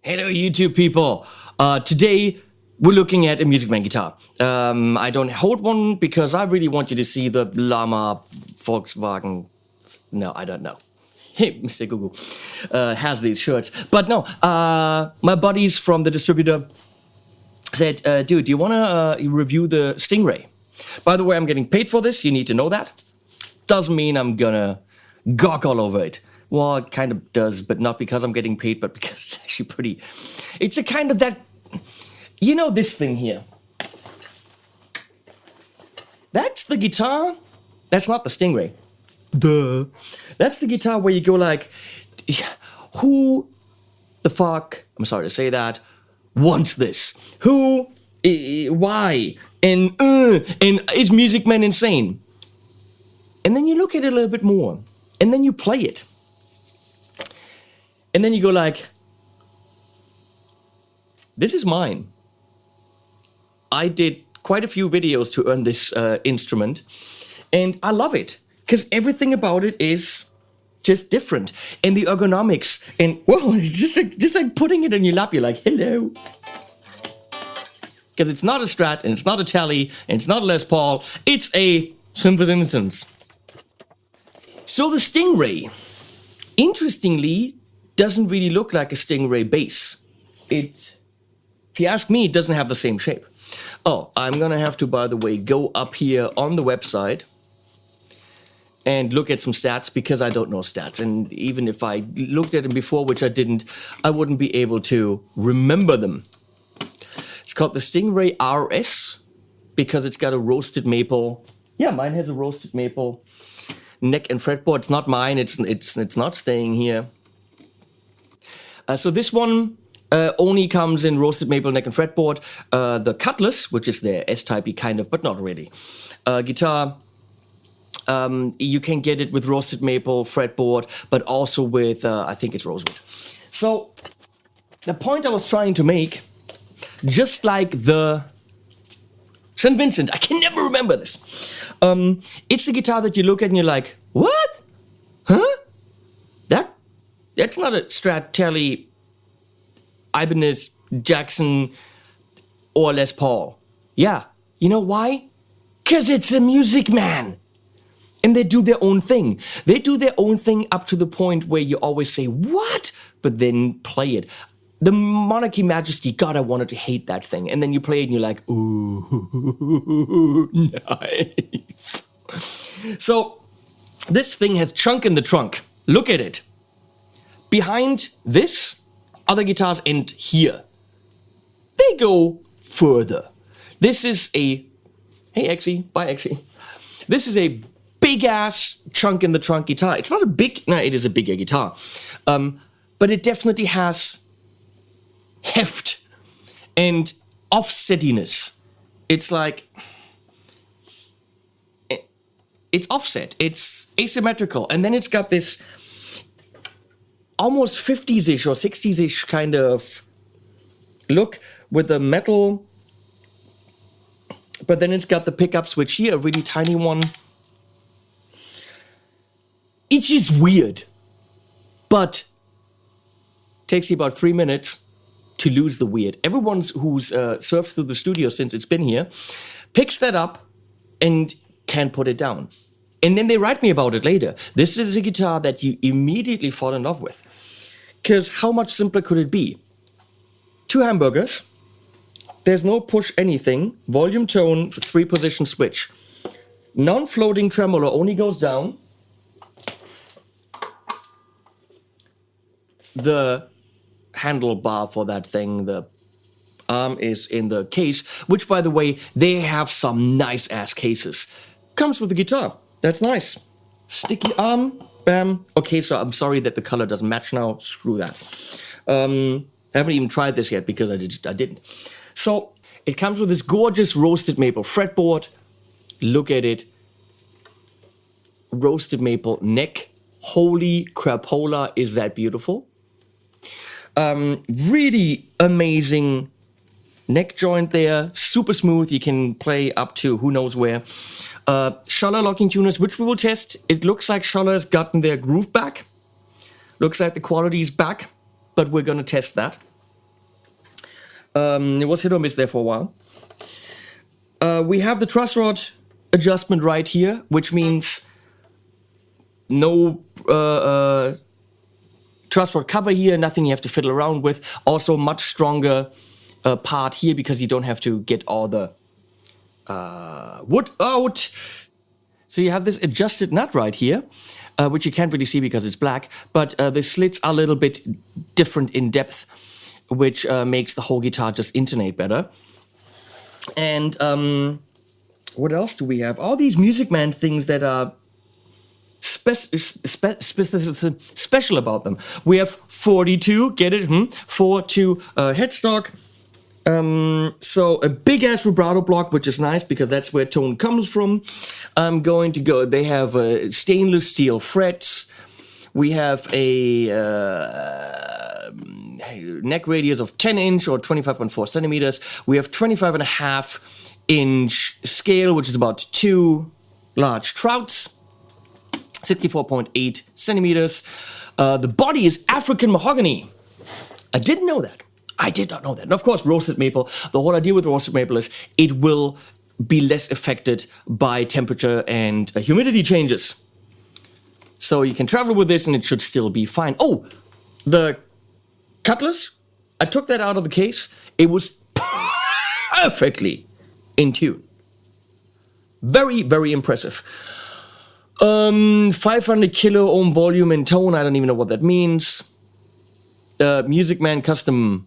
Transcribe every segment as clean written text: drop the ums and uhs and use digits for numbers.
Hello, YouTube people. Today, we're looking at a Music Man guitar. I don't hold one because I really want you to see the Llama Volkswagen. No, I don't know. Hey, Mr. Google has these shirts. But no, my buddies from the distributor said, dude, do you want to review the Stingray? By the way, I'm getting paid for this. You need to know that. Doesn't mean I'm gonna gawk all over it. Well, it kind of does, but not because I'm getting paid, but because it's actually pretty... It's a kind of that... You know this thing here? That's the guitar. That's not the Stingray. Duh. That's the guitar where you go like, who the fuck, I'm sorry to say that, wants this? Who, why? And is Music Man insane? And then you look at it a little bit more, and then you play it. And then you go like, this is mine. I did quite a few videos to earn this instrument, and I love it, because everything about it is just different. And the ergonomics, and whoa, it's just like putting it in your lap, you're like, hello. Because it's not a Strat, and it's not a Tele, and it's not a Les Paul, it's a Synthesis. So the Stingray, interestingly, doesn't really look like a Stingray bass. If you ask me, it doesn't have the same shape. Oh, I'm gonna have to, by the way, go up here on the website and look at some stats, because I don't know stats. And even if I looked at them before, which I didn't, I wouldn't be able to remember them. It's called the Stingray RS because it's got a roasted maple. Yeah, mine has a roasted maple neck and fretboard. It's not mine, it's not staying here. So this one only comes in roasted maple neck and fretboard. The Cutlass, which is their S-type kind of, but not really, guitar, you can get it with roasted maple fretboard, but also with, I think it's rosewood. So the point I was trying to make, just like the St. Vincent, I can never remember this. It's the guitar that you look at and you're like, what? Huh? That's not a Strat, Tele, Ibanez, Jackson, or Les Paul. Yeah, you know why? Because it's a Music Man. And they do their own thing. They do their own thing up to the point where you always say, what? But then play it. The Monarchy Majesty, God, I wanted to hate that thing. And then you play it and you're like, ooh, nice. So, this thing has chunk in the trunk. Look at it. Behind this, other guitars end here. They go further. This is a, hey Exy, bye Exy. This is a big ass chunk in the trunk guitar. It's not a big, no, it is a bigger guitar. But it definitely has heft and offsettiness. It's like, it's offset, it's asymmetrical, and then it's got this almost 50s-ish or 60s-ish kind of look with the metal, but then it's got the pickup switch here, a really tiny one. It's just weird, but takes you about 3 minutes to lose the weird. Everyone who's surfed through the studio since it's been here picks that up and can't put it down. And then they write me about it later. This is a guitar that you immediately fall in love with. Because how much simpler could it be? 2 Hamburgers. There's no push anything. Volume tone, 3-position switch. Non-floating tremolo only goes down. The handlebar for that thing, the arm is in the case, which, by the way, they have some nice-ass cases. Comes with the guitar. That's nice. Sticky arm, bam. Okay, so I'm sorry that the color doesn't match now. Screw that. I haven't even tried this yet because I didn't. So it comes with this gorgeous roasted maple fretboard. Look at it. Roasted maple neck. Holy crapola, is that beautiful. Really amazing neck joint there, super smooth. You can play up to who knows where. Shirley locking tuners, which we will test. It looks like Shirley's gotten their groove back. Looks like the quality is back, but we're gonna test that. It was hit or miss there for a while. We have the truss rod adjustment right here, which means no truss rod cover here, nothing you have to fiddle around with. Also much stronger part here because you don't have to get all the wood out. So you have this adjusted nut right here, which you can't really see because it's black, but the slits are a little bit different in depth, which makes the whole guitar just intonate better. And what else do we have? All these Music Man things that are special about them. We have 42, get it? 4-2 headstock. So a big ass vibrato block, which is nice because that's where tone comes from. I'm going to go. They have stainless steel frets. We have a neck radius of 10 inch or 25.4 centimeters. We have 25.5 inch scale, which is about 2 large trouts. 64.8 centimeters. The body is African mahogany. I didn't know that. I did not know that. And of course, roasted maple. The whole idea with roasted maple is it will be less affected by temperature and humidity changes. So you can travel with this and it should still be fine. Oh, the cutlass. I took that out of the case. It was perfectly in tune. Very, very impressive. 500 kilo ohm volume and tone. I don't even know what that means. Music Man custom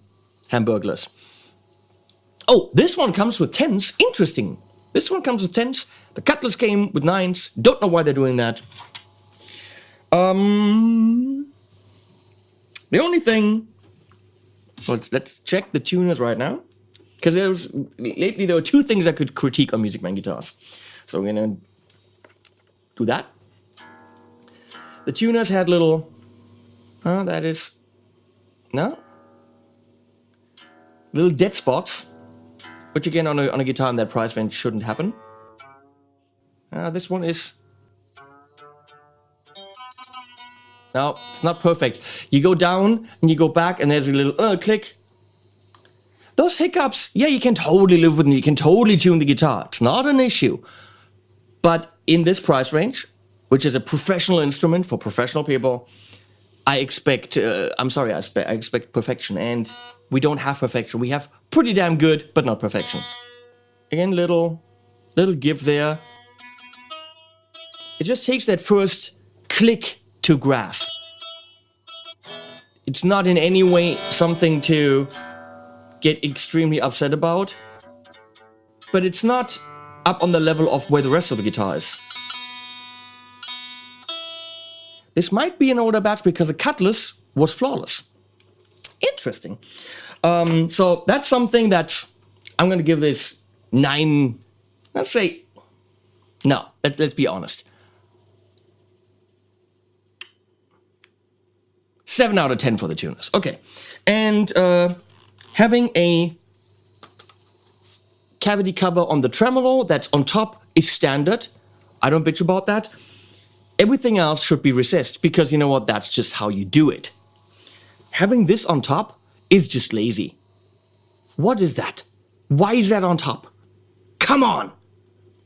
Hamburglers. Oh, this one comes with 10s. Interesting. This one comes with 10s. The Cutlass came with 9s. Don't know why they're doing that. The only thing... Let's check the tuners right now. Because lately there were 2 things I could critique on Music Man guitars. So we're going to do that. The tuners had little... that is... No? Little dead spots, which again on a guitar in that price range shouldn't happen. This one is... No, it's not perfect. You go down and you go back and there's a little click. Those hiccups, yeah, you can totally live with them. You can totally tune the guitar. It's not an issue. But in this price range, which is a professional instrument for professional people, I expect, I expect perfection, and we don't have perfection. We have pretty damn good, but not perfection. Again, little give there. It just takes that first click to grasp. It's not in any way something to get extremely upset about, but it's not up on the level of where the rest of the guitar is. This might be an older batch because the Cutlass was flawless. Interesting. So that's something that I'm going to give this 9, let's say, no, let's be honest. 7 out of 10 for the tuners. Okay. And having a cavity cover on the tremolo that's on top is standard. I don't bitch about that. Everything else should be recessed because you know what? That's just how you do it. Having this on top is just lazy. What is that? Why is that on top? Come on!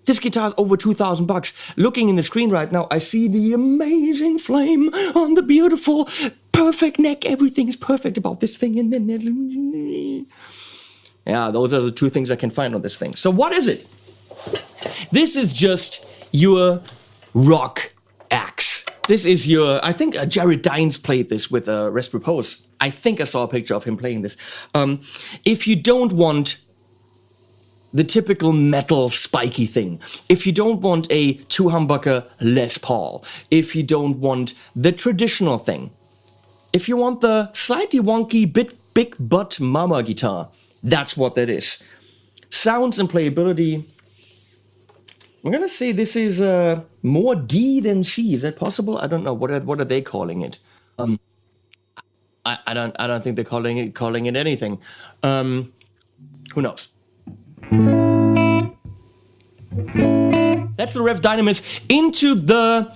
This guitar is over $2,000. Looking in the screen right now, I see the amazing flame on the beautiful, perfect neck. Everything is perfect about this thing. And then, yeah, those are the 2 things I can find on this thing. So what is it? This is just your rock axe. This is your, I think Jared Dines played this with Raspberry Pose. I think I saw a picture of him playing this. If you don't want the typical metal spiky thing, if you don't want a 2 humbucker Les Paul, if you don't want the traditional thing, if you want the slightly wonky big butt mama guitar, that's what that is. Sounds and playability. I'm gonna say this is more D than C. Is that possible? I don't know. What are they calling it? I don't think they're calling it anything. Who knows? That's the Revv Dynamis into the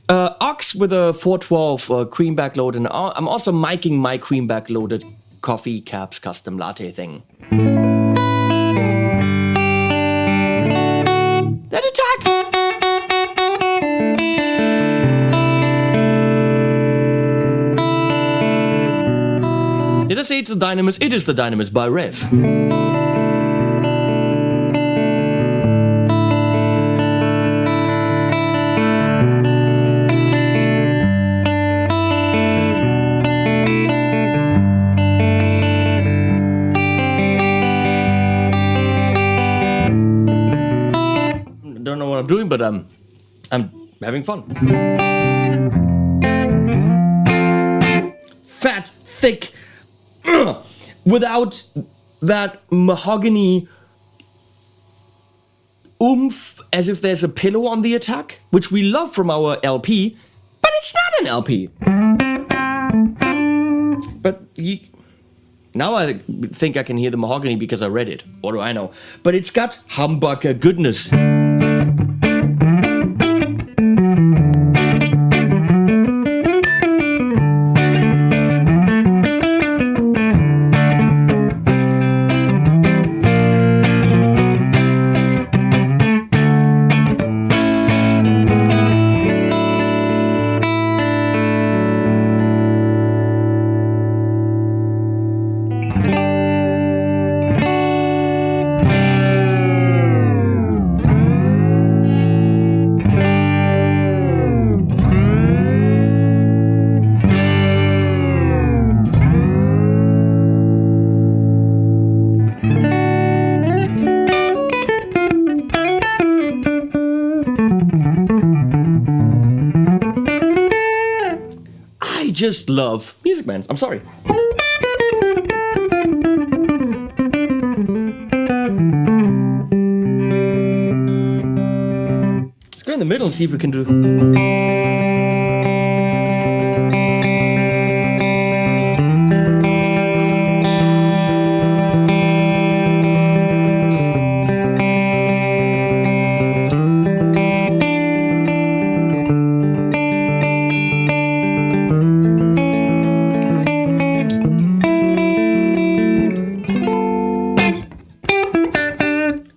aux with a 412 cream back load, and I'm also miking my cream back loaded coffee caps custom latte thing. Did I say it's the Dynamis? It is the Dynamis by Revv. Don't know what I'm doing, but I'm having fun. Fat, thick, without that mahogany oomph, as if there's a pillow on the attack, which we love from our LP, but it's not an LP. But now I think I can hear the mahogany because I read it. What do I know? But it's got Hamburger goodness. Just love music bands. I'm sorry. Let's go in the middle and see if we can do.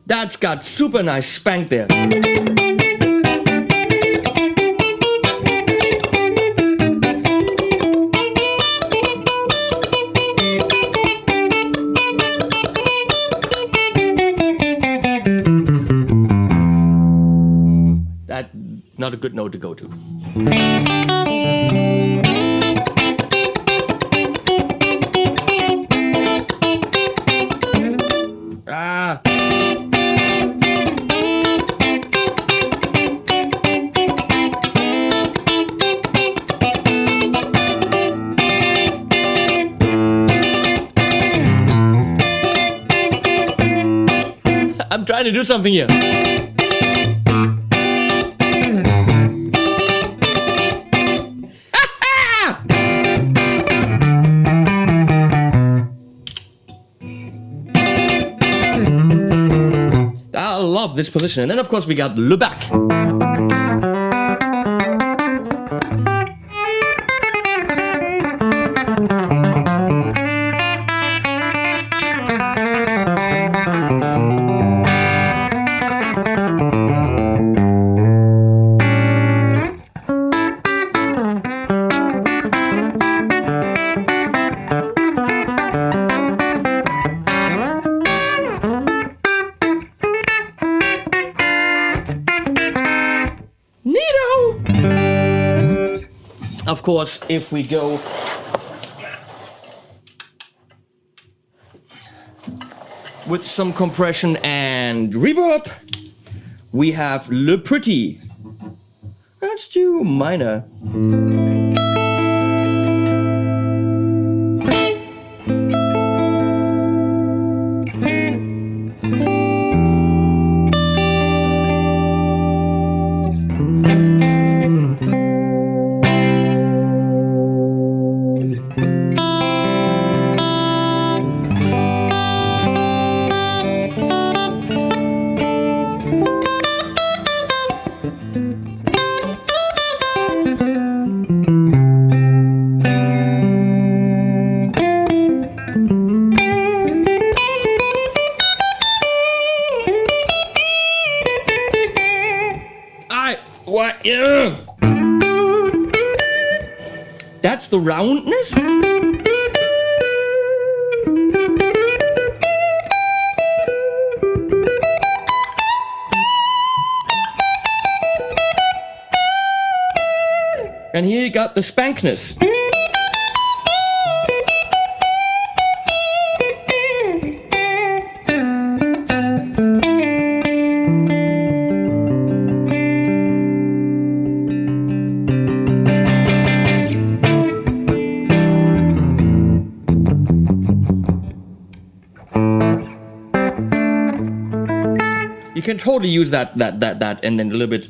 That's got super nice spank there. That's not a good note to go to. I'm trying to do something here. I love this position. And then, of course, we got Le Bac. Of course, if we go with some compression and reverb, we have Le Pretty. Let's do minor. What? Yeah. That's the roundness? And here you got the spankness. You can totally use that, and then a little bit.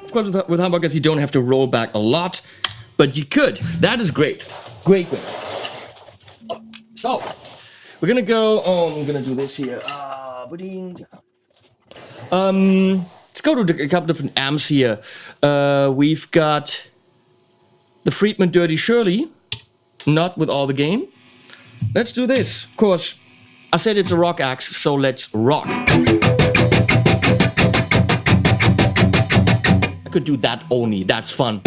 Of course, with Hamburgers, you don't have to roll back a lot, but you could. That is great. Great. So, we're gonna go, I'm gonna do this here. Let's go to a couple different amps here. We've got the Friedman Dirty Shirley, not with all the gain. Let's do this. Of course, I said it's a rock axe, so let's rock. I could do that only, that's fun.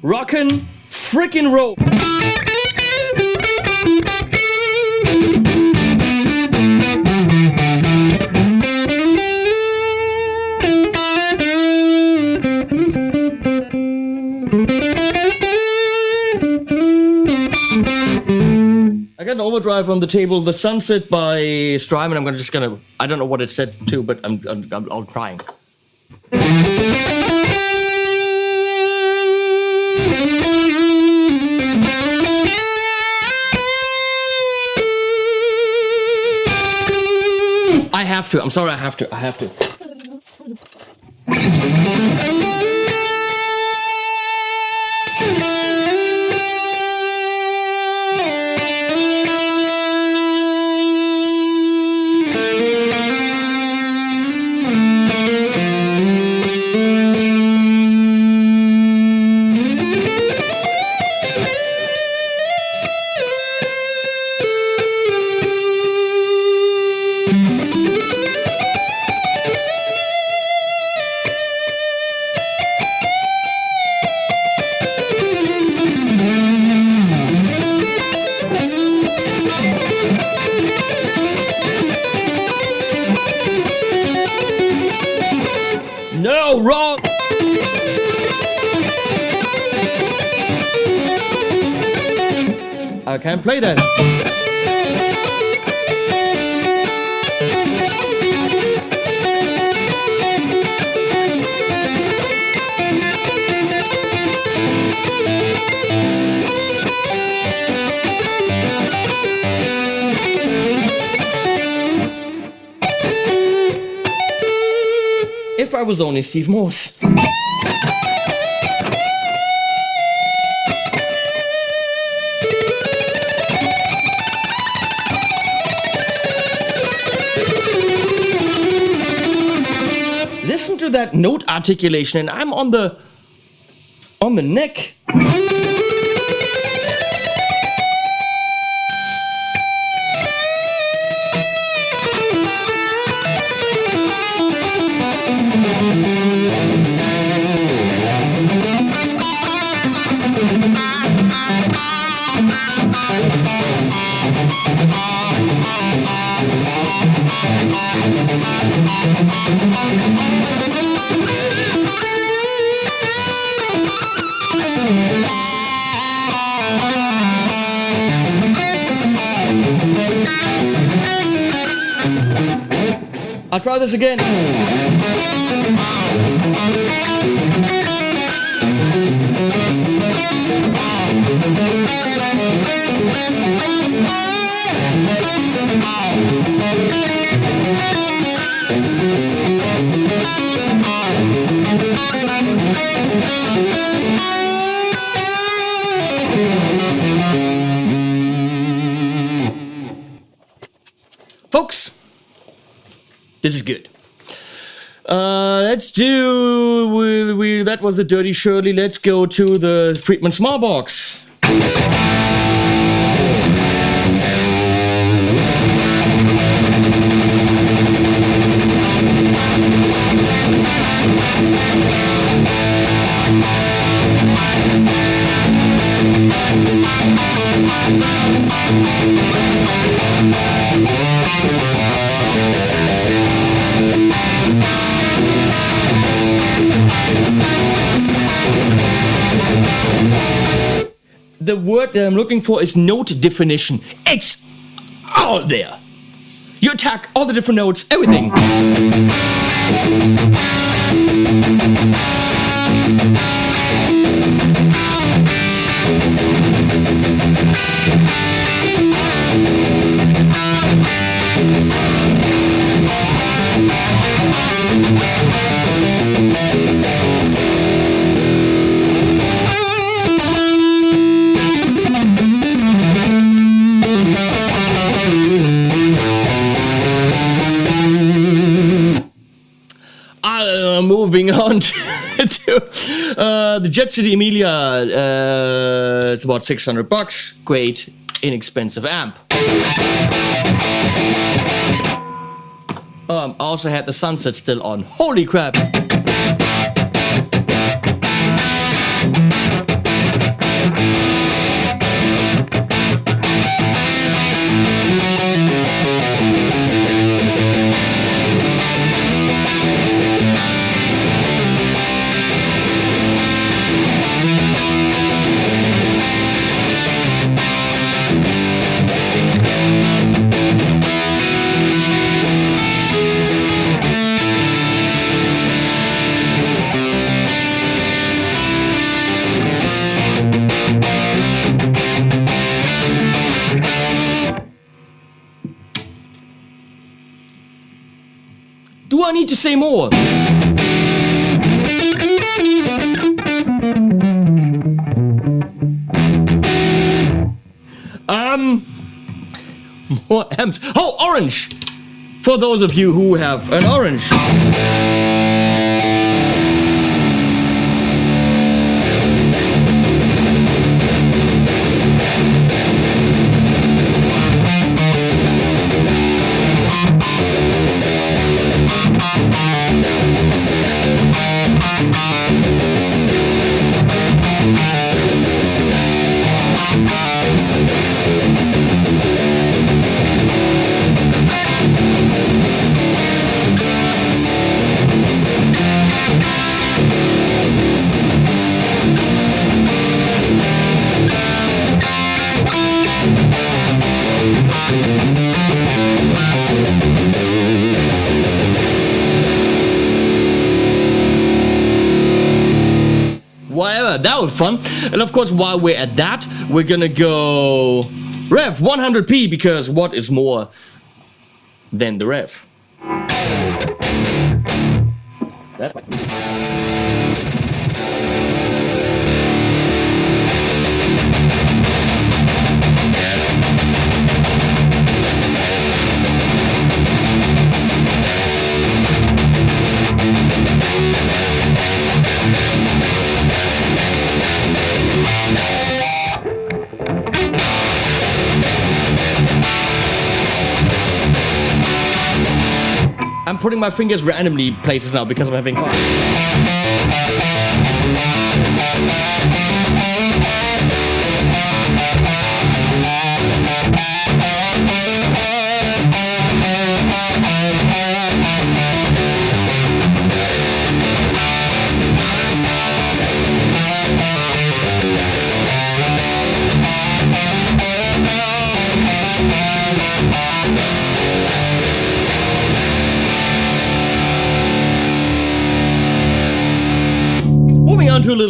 Rockin' frickin' roll. I got an overdrive on the table, The Sunset by Strymon. I'm just gonna, I don't know what it said to, but I'm trying. I have to. I'm sorry, I have to. No, wrong! I can't play that. If I was only Steve Morse. Listen to that note articulation, and I'm on the neck. I'll try this again. Folks, this is good. Let's do, that was the Dirty Shirley. Let's go to the Friedman Small Box. The word that I'm looking for is note definition. It's all there. You attack all the different notes, everything. Moving on to the Jet City Amelia. It's about $600. Great, inexpensive amp. I also had the Sunset still on. Holy crap! Do I need to say more? More amps. Oh, orange! For those of you who have an orange. Whatever, that was fun. And of course, while we're at that, we're gonna go Revv 100p, because what is more than the Revv? That way. I'm putting my fingers randomly places now because I'm having fun.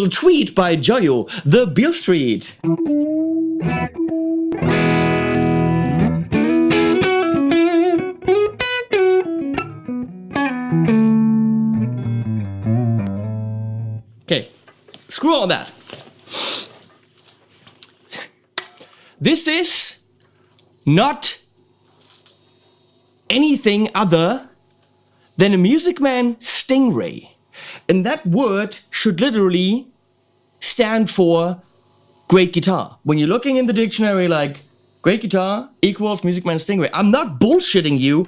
little tweet by Joyo, the Beale Street. Okay, screw all that. This is not anything other than a Music Man Stingray. And that word should literally stand for great guitar. When you're looking in the dictionary like great guitar equals Music Man Stingray, I'm not bullshitting you.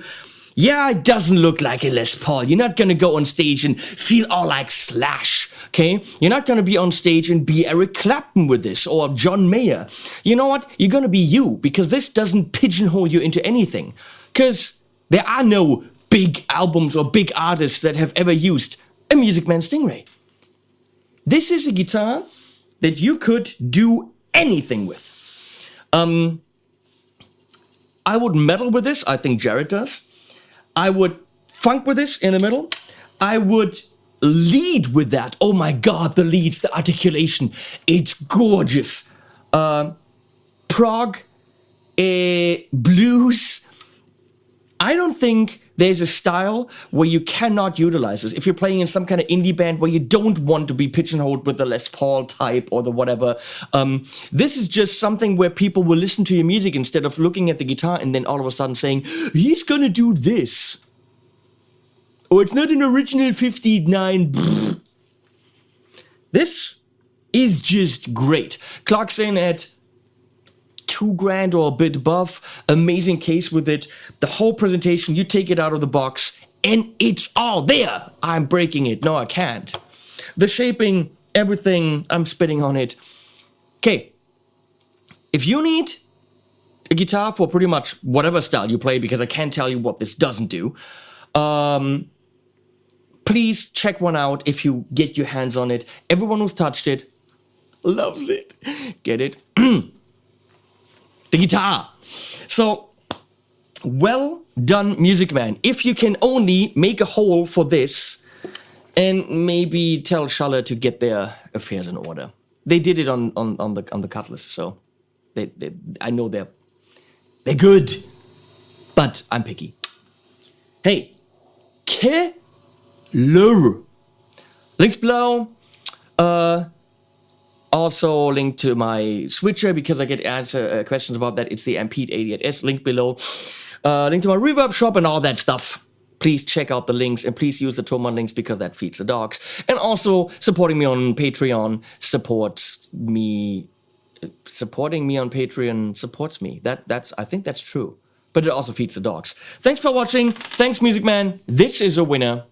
Yeah, it doesn't look like a Les Paul. You're not gonna go on stage and feel all like Slash, okay? You're not gonna be on stage and be Eric Clapton with this, or John Mayer. You know what? You're gonna be you, because this doesn't pigeonhole you into anything. Because there are no big albums or big artists that have ever used a Music Man Stingray. This is a guitar that you could do anything with. I would metal with this, I think Jared does. I would funk with this in the middle. I would lead with that. Oh my God, the leads, the articulation. It's gorgeous. Prog, blues. I don't think there's a style where you cannot utilize this. If you're playing in some kind of indie band where you don't want to be pigeonholed with the Les Paul type or the whatever, this is just something where people will listen to your music instead of looking at the guitar and then all of a sudden saying, he's gonna do this. Or it's not an original 59. This is just great. Clocks in at $2,000 or a bit above. Amazing case with it. The whole presentation, you take it out of the box and it's all there. I'm breaking it. No, I can't. The shaping, everything, I'm spitting on it. Okay. If you need a guitar for pretty much whatever style you play, because I can't tell you what this doesn't do, please check one out if you get your hands on it. Everyone who's touched it loves it. Get it? The guitar. So, well done, Music Man. If you can only make a hole for this and maybe tell Shirley to get their affairs in order. They did it on the Cutlass, so I know they're good, but I'm picky. Hey, killer. Links below. Also link to my switcher because I get answer questions about that. It's the AMPETE 88S, link below. Link to my Reverb shop and all that stuff. Please check out the links and please use the Thomann links because that feeds the dogs. And also supporting me on Patreon supports me. Supporting me on Patreon supports me. I think that's true. But it also feeds the dogs. Thanks for watching. Thanks, Music Man. This is a winner.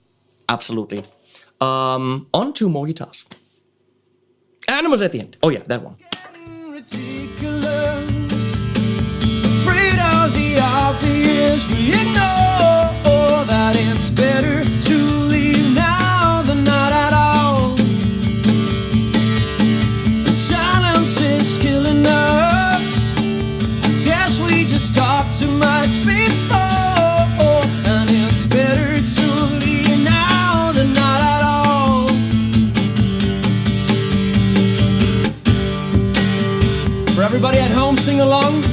Absolutely. On to more guitars. Animals at the end. Oh yeah, that one. Ridiculous, afraid of the obvious. We ignore that it's better to leave now than not at all. The silence is killing us. Guess we just talked too much before, and it's better to leave now than not at all. For everybody at home, sing along.